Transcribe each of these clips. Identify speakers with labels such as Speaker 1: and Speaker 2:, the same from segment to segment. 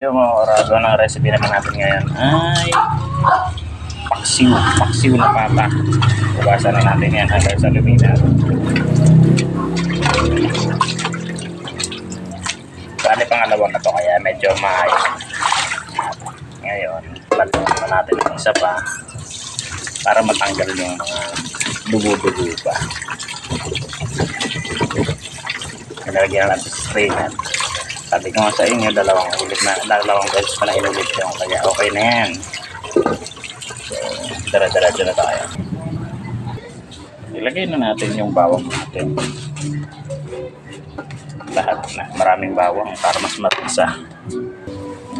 Speaker 1: Yung mga orado ng recipe naman natin ngayon ay paksiw na pata. Ugasan na natin yan hanggang sa luminan. Bali pangalawang na to kaya medyo maayos. Ngayon, balikan na natin ang isa pa para matanggal yung mga dugo-dugo pa. Nalagyan natin sa strainer. Sabi ko nga sa inyo, dalawang beses pa na inulit yung kaya okay na yan. So, dara-diretso na tayo. Ilagay na natin yung bawang natin. Lahat na, maraming bawang para mas matisa.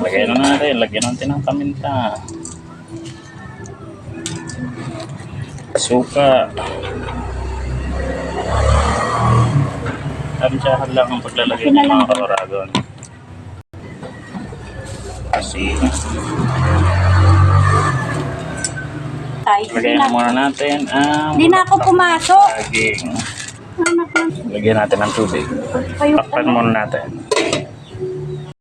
Speaker 1: Lagyan na natin, lagyan natin ng paminta. Suka. Tansyahan lang ang paglalagay ng mga kaoragon. Kasi lagyan muna natin ang
Speaker 2: hindi na ako pumasok.
Speaker 1: Lagyan natin ng tubig. Takpan muna natin.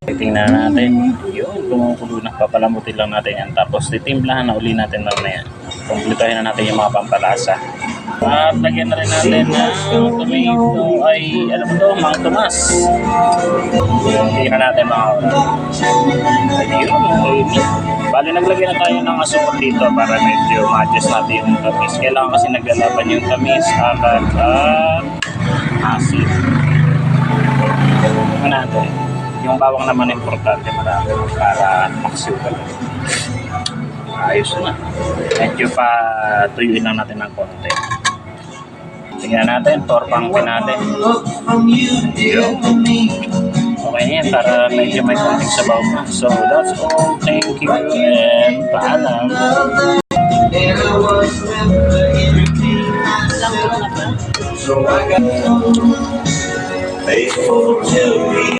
Speaker 1: Titingnan natin. Yun, kumukulo na. Papalamutin lang natin yan. Tapos titimplahan na uli natin mamaya. Kumplitahin na natin yung mga pampalasa. At lagyan na rin natin ng tomato ay ano ba ito? Mga tomas. Tingnan natin mga ayun. Bali naglagay na tayo ng asukal dito para medyo ma-adjust natin yung tamis. Kailangan kasi naglalaban yung tamis, alat at asin. Tingnan natin. Yung bawang naman importante marami para maksiw talaga. Ayos na. Medyo pa tuyuin lang natin ng konti. Tingnan natin, torpangkin natin. Okay na yan, para medyo may konting sabaw na. So that's all. Thank you and paalam. So I got faithful to me.